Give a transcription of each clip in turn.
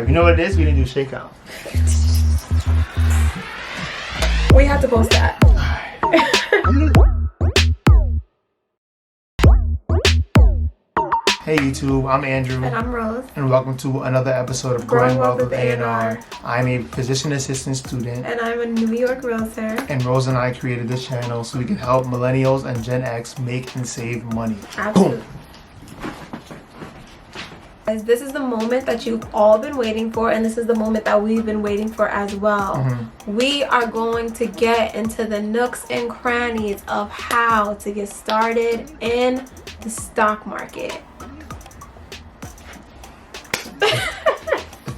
subscribe. You know what it is? We didn't do shakeout. We have to post that. Hey YouTube, I'm Andrew. And I'm Rose. And welcome to another episode of Growing Wealth With A&R. I'm a physician assistant student. And I'm a New York realtor. And Rose and I created this channel so we can help Millennials and Gen X make and save money. Absolutely. Boom. Guys, this is the moment that you've all been waiting for, and this is the moment that we've been waiting for as well. We are going to get into the nooks and crannies of how to get started in the stock market.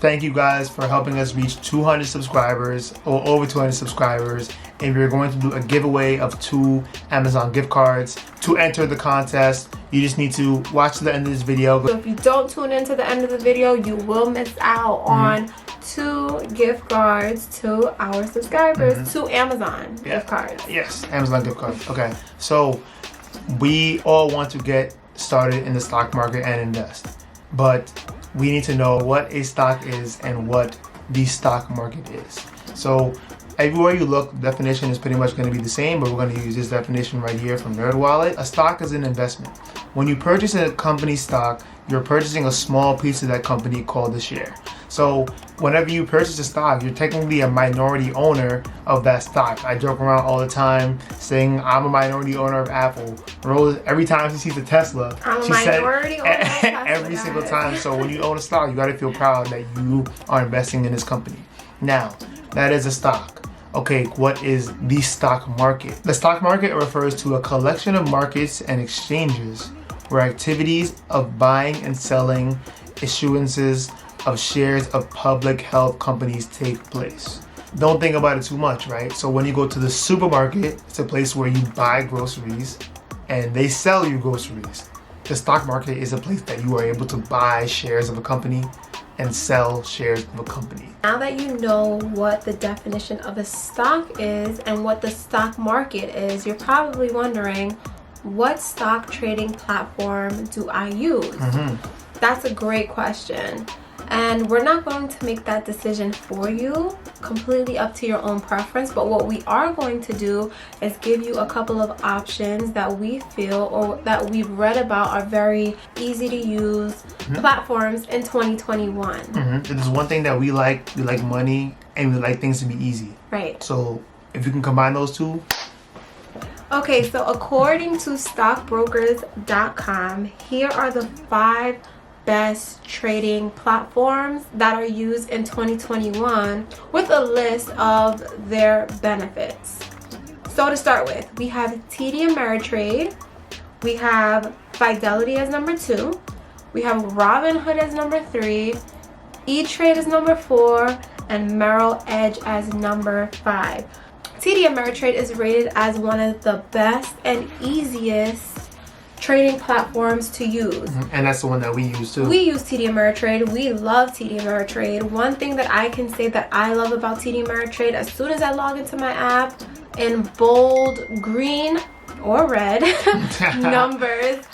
Thank you guys for helping us reach 200 subscribers or over 200 subscribers, and we're going to do a giveaway of 2 Amazon gift cards. To enter the contest, you just need to watch the end of this video. So if you don't tune into the end of the video, you will miss out on 2 gift cards to our subscribers, 2 Amazon gift cards. Yes, Amazon gift cards. Okay, so we all want to get started in the stock market and invest, but we need to know what a stock is and what the stock market is. So everywhere you look, the definition is pretty much going to be the same, but we're going to use this definition right here from NerdWallet. A stock is an investment. When you purchase a company stock, you're purchasing a small piece of that company called a share. So whenever you purchase a stock, you're technically a minority owner of that stock. I joke around all the time saying I'm a minority owner of Apple. Rose, every time she sees a Tesla, she says every single time. So when you own a stock, you got to feel proud that you are investing in this company. Now, that is a stock. Okay, what is the stock market? The stock market refers to a collection of markets and exchanges where activities of buying and selling, issuances of shares of public held companies take place. Don't think about it too much, right? So when you go to the supermarket, it's a place where you buy groceries and they sell you groceries. The stock market is a place that you are able to buy shares of a company and sell shares of a company. Now that you know what the definition of a stock is and what the stock market is, you're probably wondering, what stock trading platform do I use? That's a great question. And we're not going to make that decision for you, completely up to your own preference. But what we are going to do is give you a couple of options that we feel or that we've read about are very easy to use platforms in 2021. There's one thing that we like money and we like things to be easy. Right. So if you can combine those two. Okay, so according to stockbrokers.com, here are the 5 best trading platforms that are used in 2021 with a list of their benefits. So to start with, we have TD Ameritrade, we have Fidelity as number 2, we have Robinhood as number 3, E-Trade as number 4, and Merrill Edge as number 5. TD Ameritrade is rated as one of the best and easiest trading platforms to use. And that's the one that we use too. We use TD Ameritrade. We love TD Ameritrade. One thing that I can say that I love about TD Ameritrade, as soon as I log into my app, in bold, green, or red numbers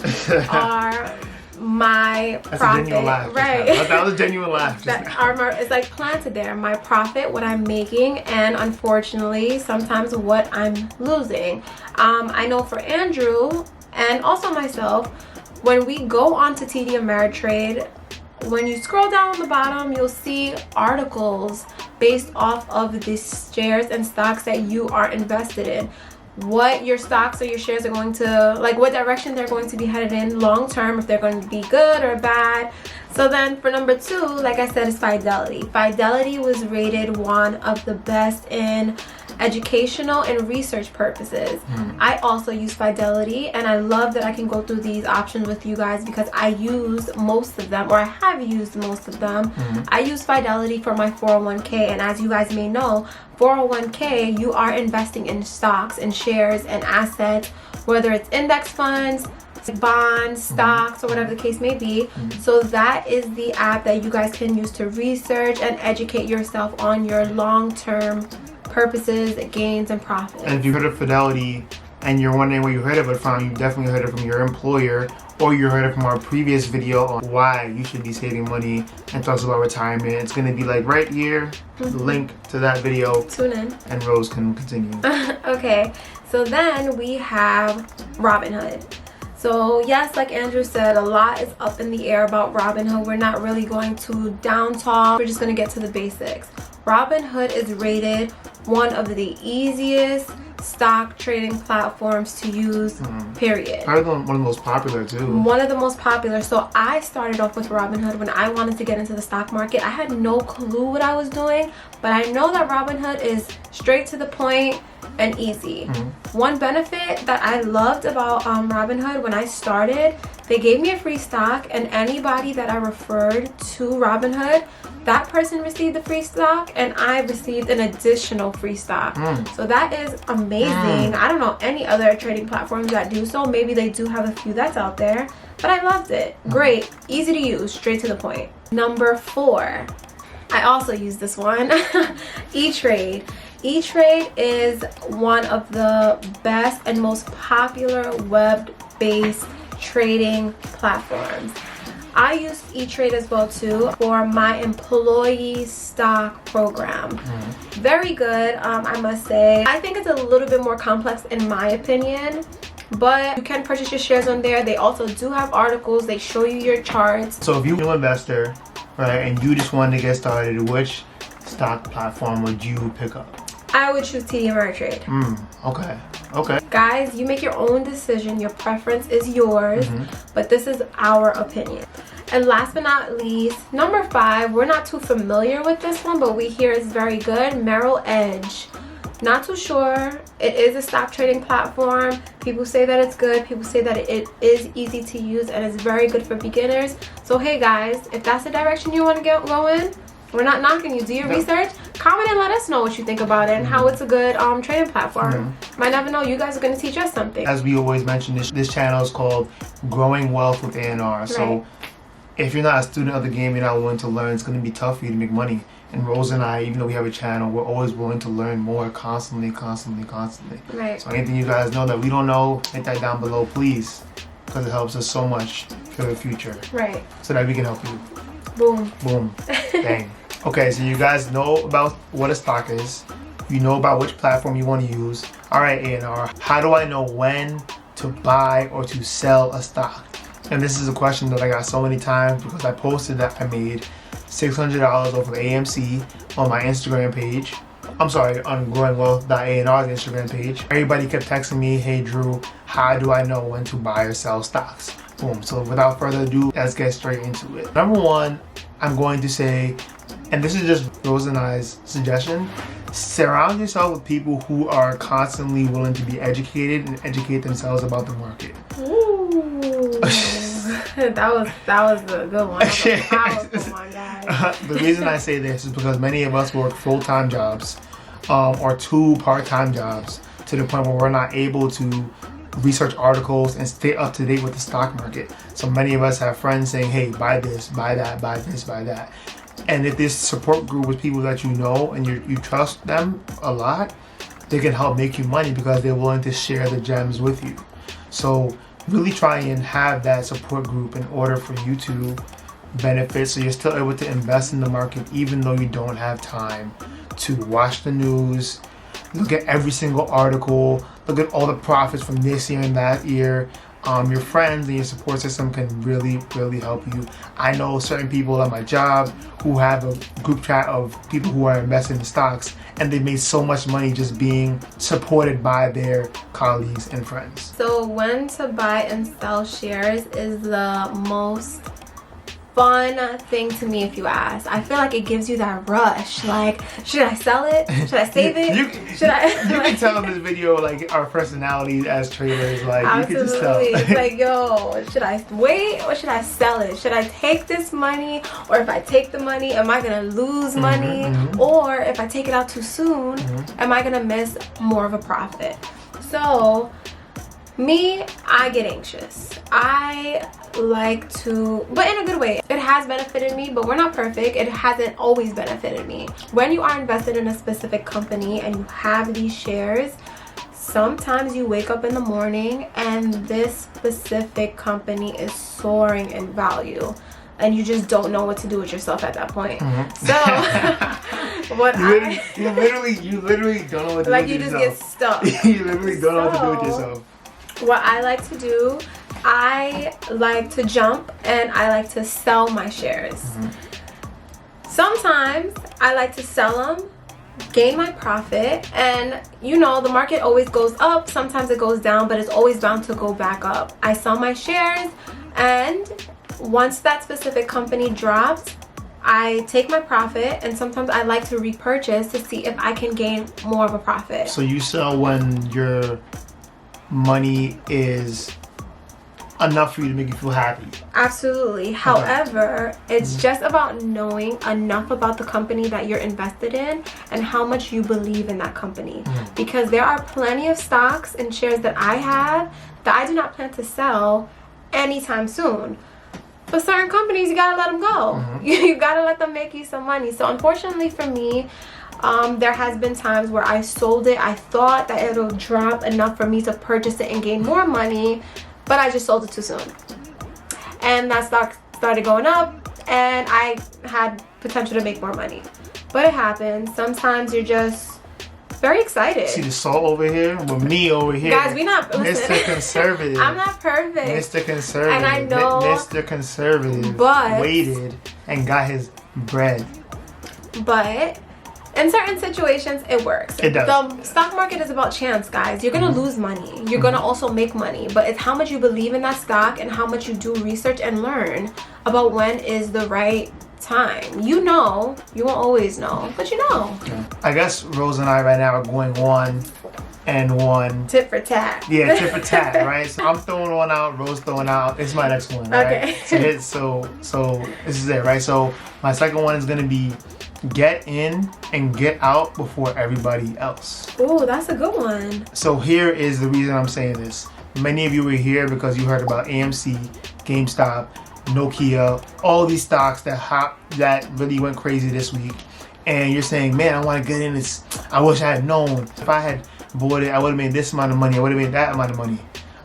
are my That's profit. A genuine laugh. Right. That was a genuine laugh. It's like planted there. My profit, what I'm making, and unfortunately, sometimes what I'm losing. I know for Andrew and also myself, when we go onto TD Ameritrade, when you scroll down on the bottom, you'll see articles based off of the shares and stocks that you are invested in. What your stocks or your shares are going to, like what direction they're going to be headed in long term, if they're going to be good or bad. So then for number 2, like I said, is Fidelity. Fidelity was rated one of the best in educational and research purposes. I also use Fidelity, and I love that I can go through these options with you guys because I use most of them, or I have used most of them. I use Fidelity for my 401k, and as you guys may know, 401k, you are investing in stocks and shares and assets, whether it's index funds, bonds, stocks, or whatever the case may be. So that is the app that you guys can use to research and educate yourself on your long-term purposes, gains, and profits. And if you heard of Fidelity and you're wondering where you heard of it from, you definitely heard it from your employer or you heard it from our previous video on why you should be saving money and talks about retirement, it's going to be like right here, the link to that video. Tune in. And Rose can continue. Okay, so then we have Robinhood. So yes, like Andrew said, a lot is up in the air about Robinhood. We're not really going to down talk. We're just going to get to the basics. Robinhood is rated one of the easiest stock trading platforms to use, period. Probably one of the most popular too. One of the most popular. So I started off with Robinhood when I wanted to get into the stock market. I had no clue what I was doing, but I know that Robinhood is straight to the point and easy. One benefit that I loved about Robinhood when I started, they gave me a free stock, and anybody that I referred to Robinhood, that person received the free stock and I received an additional free stock. So that is amazing. I don't know any other trading platforms that do so. Maybe they do have a few that's out there, but I loved it. Great, easy to use, straight to the point. Number 4, I also use this one, E-Trade. E-Trade is one of the best and most popular web-based trading platforms. I use E-Trade as well too for my employee stock program. Very good, I must say. I think it's a little bit more complex in my opinion, but you can purchase your shares on there. They also do have articles. They show you your charts. So if you're a new investor, right, and you just wanted to get started, which stock platform would you pick up? I would choose TD Ameritrade. Okay. Guys, you make your own decision. Your preference is yours, but this is our opinion. And last but not least, number 5, we're not too familiar with this one, but we hear it's very good, Merrill Edge. Not too sure. It is a stock trading platform. People say that it's good. People say that it is easy to use and it's very good for beginners. So hey guys, if that's the direction you want to go in, we're not knocking you. Do your research. Comment and let us know what you think about it and how it's a good trading platform. Might never know. You guys are going to teach us something. As we always mention, this channel is called Growing Wealth With A&R. So if you're not a student of the game, you're not willing to learn, it's going to be tough for you to make money. And Rose and I, even though we have a channel, we're always willing to learn more constantly. Right. So anything you guys know that we don't know, hit that down below, please. Because it helps us so much for the future. Right. So that we can help you. Boom. Boom. Bang. Okay, so you guys know about what a stock is. You know about which platform you want to use. All right, A&R, how do I know when to buy or to sell a stock? And this is a question that I got so many times because I posted that I made $600 off of AMC on my Instagram page. I'm sorry, on growingwealth.A&R's Instagram page. Everybody kept texting me, hey Drew, how do I know when to buy or sell stocks? Boom. So without further ado, let's get straight into it. Number 1, I'm going to say, and this is just Rose and I's suggestion, surround yourself with people who are constantly willing to be educated and educate themselves about the market. Ooh. that was a good one. That was a powerful one, guys. The reason I say this is because many of us work full-time jobs or 2 part-time jobs to the point where we're not able to research articles and stay up to date with the stock market. So many of us have friends saying, hey, buy this, buy that, buy this, buy that. And if this support group with people that you know and you trust them a lot, they can help make you money because they're willing to share the gems with you. So really try and have that support group in order for you to benefit, so you're still able to invest in the market even though you don't have time to watch the news, look at every single article, look at all the profits from this year and that year. Your friends and your support system can really help you. I know certain people at my job who have a group chat of people who are investing in stocks, and they made so much money just being supported by their colleagues and friends. So when to buy and sell shares is the most fun thing to me, if you ask. I feel like it gives you that rush. Like, should I sell it? Should I save it? You can tell in this video like our personalities as traders. Like, absolutely. You can just tell. It's like, yo, should I wait or should I sell it? Should I take this money, or if I take the money, am I gonna lose money? Or if I take it out too soon, am I gonna miss more of a profit? So me, I get anxious. I like to, but in a good way. It has benefited me, but we're not perfect. It hasn't always benefited me. When you are invested in a specific company and you have these shares, sometimes you wake up in the morning and this specific company is soaring in value and you just don't know what to do with yourself at that point. So you literally don't know what to do with yourself. Like you just get stuck. You literally don't know what to do with yourself. What I like to do, I like to jump and I like to sell my shares. Sometimes I like to sell them, gain my profit, and you know the market always goes up, sometimes it goes down, but it's always bound to go back up. I sell my shares, and once that specific company drops, I take my profit, and sometimes I like to repurchase to see if I can gain more of a profit. So you sell when your money is enough for you to make you feel happy. Absolutely. However, it's just about knowing enough about the company that you're invested in and how much you believe in that company. Because there are plenty of stocks and shares that I have that I do not plan to sell anytime soon. But certain companies, you gotta let them go. You gotta let them make you some money. So unfortunately for me, there has been times where I sold it. I thought that it'll drop enough for me to purchase it and gain more money, but I just sold it too soon. And that stock started going up and I had potential to make more money. But it happens. Sometimes you're just very excited. See the salt over here with me over here. Guys, we not Mr. Conservative. I'm not perfect. Mr. Conservative. And I know Mr. Conservative but waited and got his bread. But in certain situations, it works. It does. The stock market is about chance, guys. You're gonna lose money. You're gonna also make money. But it's how much you believe in that stock and how much you do research and learn about when is the right time. You know, you won't always know, but you know. I guess Rose and I right now are going 1 and 1. Tit for tat. Yeah, tit for tat, right? So I'm throwing one out, Rose throwing out. It's my next one, right? Okay. So this is it, right? So my second one is gonna be get in and get out before everybody else. Oh, that's a good one. So here is the reason I'm saying this. Many of you were here because you heard about AMC, GameStop, Nokia, all these stocks that really went crazy this week. And you're saying, man, I want to get in this. I wish I had known. If I had bought it, I would have made this amount of money. I would have made that amount of money.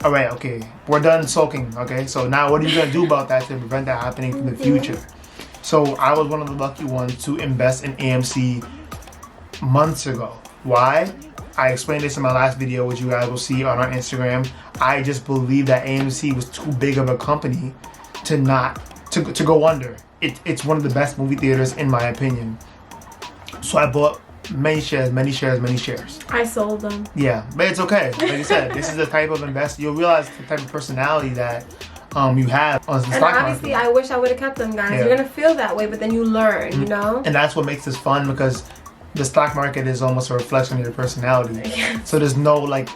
All right, okay. We're done sulking, okay? So now what are you going to do about that to prevent that happening in the future? So I was one of the lucky ones to invest in AMC months ago. Why? I explained this in my last video, which you guys will see on our Instagram. I just believe that AMC was too big of a company to go under. It's one of the best movie theaters in my opinion. So I bought many shares. I sold them. Yeah, but it's okay. Like I said, this is the type of investor. You'll realize the type of personality that you have on the stock market. And obviously, I wish I would have kept them, guys. You're gonna feel that way, but then you learn, you know. And that's what makes this fun because the stock market is almost a reflection of your personality. So there's no like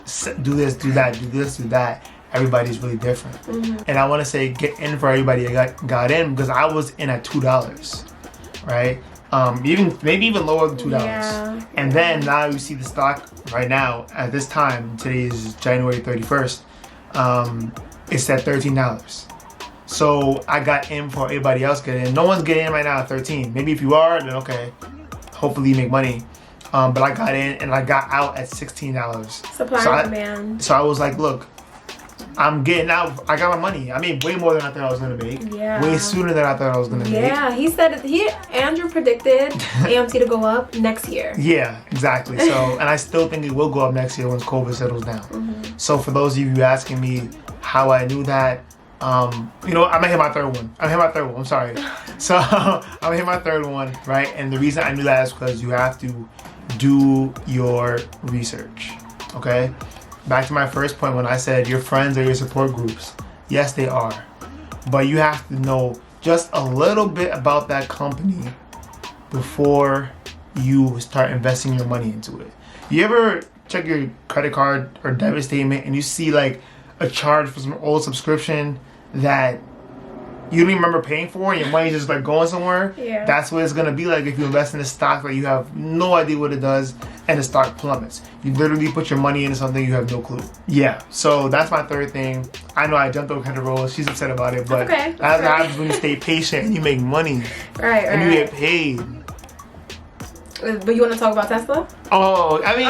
do this, do that, do this, do that. Everybody's really different. And I want to say get in for everybody that got in because I was in at $2, right? Maybe even lower than $2. Yeah. And then now you see the stock right now at this time. Today is January 31st. It's at $13. So I got in for everybody else getting in. No one's getting in right now at 13. Maybe if you are, then okay. Hopefully you make money. But I got in and I got out at $16. Supply and demand. So I was like, look, I'm getting out. I got my money. I made way more than I thought I was gonna make. Yeah. Way sooner than I thought I was gonna make. Yeah, he said Andrew predicted AMC to go up next year. Yeah, exactly. So, and I still think it will go up next year once COVID settles down. So for those of you asking me how I knew that, you know, I'm gonna hit my third one. I'm sorry. So I'm gonna hit my third one, right? And the reason I knew that is because you have to do your research. Okay. Back to my first point when I said your friends are your support groups. Yes, they are. But you have to know just a little bit about that company before you start investing your money into it. You ever check your credit card or debit statement and you see like a charge for some old subscription that you don't even remember paying for and your money's just like going somewhere? Yeah. That's what it's gonna be like if you invest in a stock that you have no idea what it does and the stock plummets. You literally put your money into something you have no clue. Yeah, so that's my third thing. I know I jumped over kind of Rose. She's upset about it, but that's happens when you stay patient and you make money. Right. And you get paid. But you want to talk about Tesla? Oh, I mean,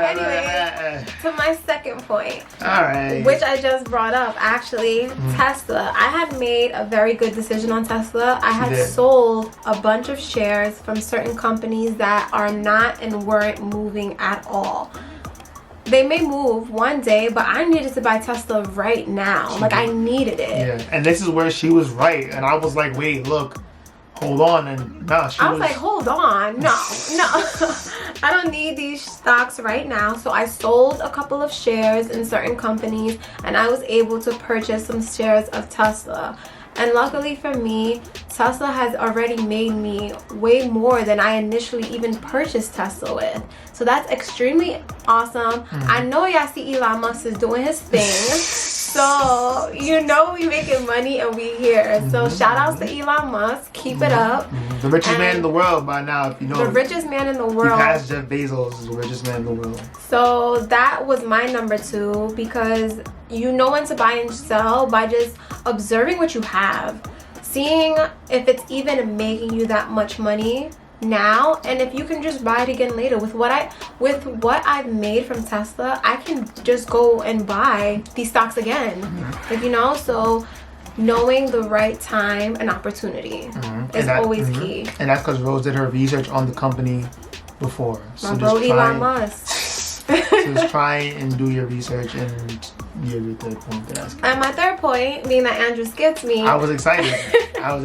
Anyway, to my second point. All right. Which I just brought up, actually, Tesla. I had made a very good decision on Tesla. I had sold a bunch of shares from certain companies that are not and weren't moving at all. They may move one day, but I needed to buy Tesla right now. Like, I needed it. Yeah, and this is where she was right. And I was like, wait, look. Hold on, and no, I was like, hold on, no, I don't need these stocks right now. So I sold a couple of shares in certain companies, and I was able to purchase some shares of Tesla. And luckily for me, Tesla has already made me way more than I initially even purchased Tesla with. So that's extremely awesome. I know y'all see Elon Musk is doing his thing. So, you know we making money and we here. So shout outs to Elon Musk. Keep it up. The richest man in the world by now, if you know. The richest man in the world. He passed Jeff Bezos is the richest man in the world. So that was my number 2, because you know when to buy and sell by just observing what you have. Seeing if it's even making you that much money now, and if you can just buy it again later. With what I've made from Tesla, I can just go and buy these stocks again. Like, you know, so knowing the right time and opportunity is always key. And that's because Rose did her research on the company before. My bro Elon Musk. So just try and do your research, and your third point to ask. And my third point, being that Andrew skipped me. I was excited. I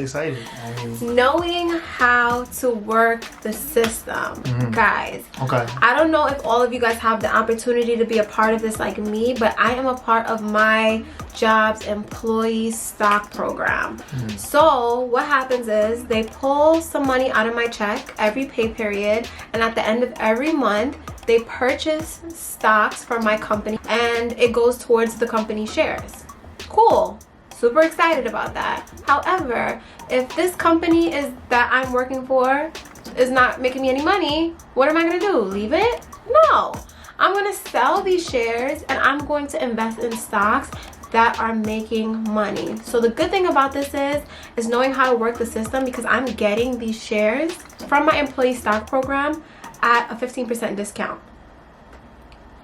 mean, knowing how to work the system, guys. Okay. I don't know if all of you guys have the opportunity to be a part of this like me, but I am a part of my job's employee stock program. So what happens is they pull some money out of my check every pay period, and at the end of every month, they purchase stocks from my company, and it goes towards the company shares. Cool. Super excited about that. However, if this company that I'm working for is not making me any money, what am I going to do? Leave it? No. I'm going to sell these shares, and I'm going to invest in stocks that are making money. So the good thing about this is knowing how to work the system, because I'm getting these shares from my employee stock program at a 15% discount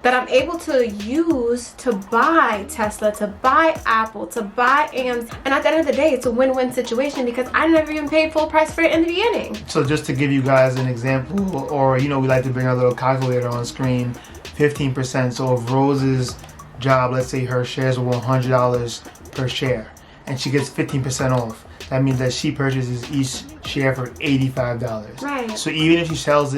that I'm able to use to buy Tesla, to buy Apple, to buy AMs. And at the end of the day, it's a win-win situation, because I never even paid full price for it in the beginning. So just to give you guys an example, or you know, we like to bring our little calculator on screen, 15%. So if Rose's job, let's say her shares were $100 per share, and she gets 15% off, that means that she purchases each share for $85. Right. So even if she sells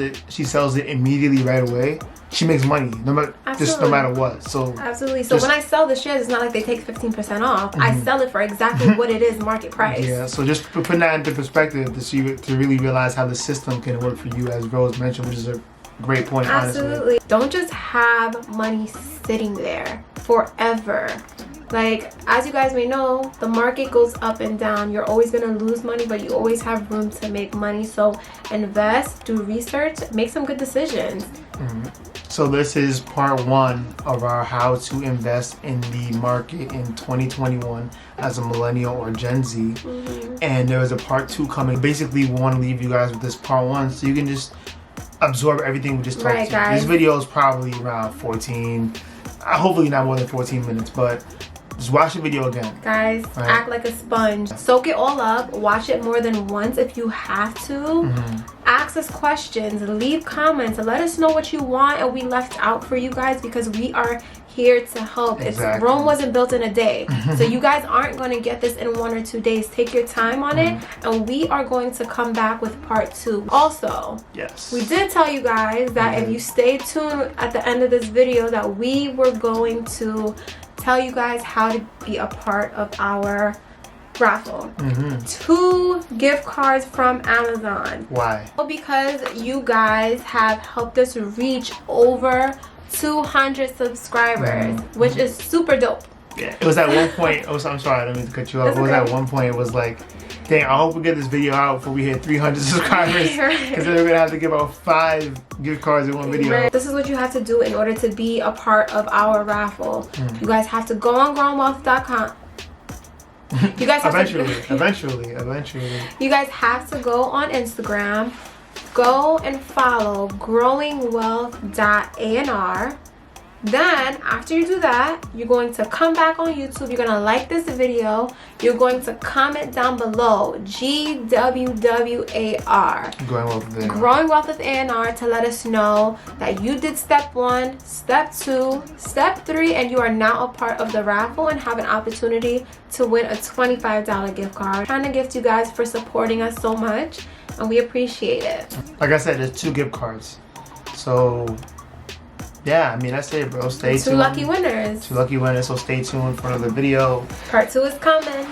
it immediately right away, she makes money no matter what. So absolutely. So when I sell the shares, it's not like they take 15% off. I sell it for exactly what it is, market price. Yeah. So just putting that into perspective to really realize how the system can work for you, as Rose mentioned, which is a great point. Absolutely. Honestly. Don't just have money sitting there forever. Like, as you guys may know, the market goes up and down. You're always going to lose money, but you always have room to make money. So invest, do research, make some good decisions. So this is part 1 of our how to invest in the market in 2021 as a millennial or Gen Z. And there is a part 2 coming. Basically, we want to leave you guys with this part 1 so you can just absorb everything we just talked to. Guys. This video is probably around 14, hopefully not more than 14 minutes, but just watch the video again. Guys, act like a sponge. Soak it all up. Watch it more than once if you have to. Ask us questions. Leave comments. Let us know what you want and we left out for you guys, because we are here to help. Exactly. Rome wasn't built in a day. So you guys aren't going to get this in 1 or 2 days. Take your time on it, and we are going to come back with part 2. Also, yes, we did tell you guys that if you stay tuned at the end of this video, that we were going to tell you guys how to be a part of our raffle. 2 gift cards from Amazon. Why? Well, because you guys have helped us reach over 200 subscribers, which is super dope. Yeah, it was at one point. I'm sorry, I don't mean to cut you off. It was at one point. It was like, dang, I hope we get this video out before we hit 300 subscribers, because then we're gonna have to give out 5 gift cards in one video. This is what you have to do in order to be a part of our raffle. You guys have to go on growingwealth.com. You guys have eventually. You guys have to go on Instagram, go and follow growingwealth.a&r. Then after you do that, you're going to come back on YouTube, you're going to like this video, you're going to comment down below GWWAR, Growing Wealth with A&R, to let us know that you did step 1, step 2, step 3, and you are now a part of the raffle and have an opportunity to win a $25 gift card. I'm trying to gift you guys for supporting us so much, and we appreciate it. Like I said, there's 2 gift cards. So yeah, I mean, that's it, bro. Stay tuned. 2 lucky winners. 2 lucky winners, so stay tuned for another video. Part 2 is coming.